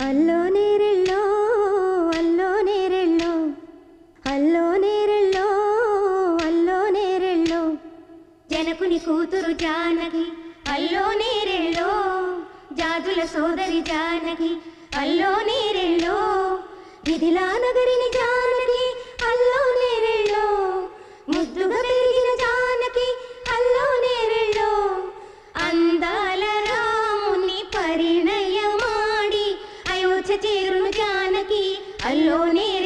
అల్లో నేరెళ్ళో అల్లో నేరెళ్ళో అల్లో నేరెళ్ళో అల్లో నేరెళ్ళో జనకుని కూతురు జానకి అల్లో నేరెళ్ళో జాజుల సోదరి జానకి అల్లో నేరెళ్ళో మిథిలా నగరిని జానకి అల్లో నేరెళ్ళో ముద్దుగా పెరిగిన జానకి అల్లో నేరెళ్ళో అందాల రాముని పరిణయమాడి అయోధ్య చేరును జానకి అల్లో నేరెళ్ళో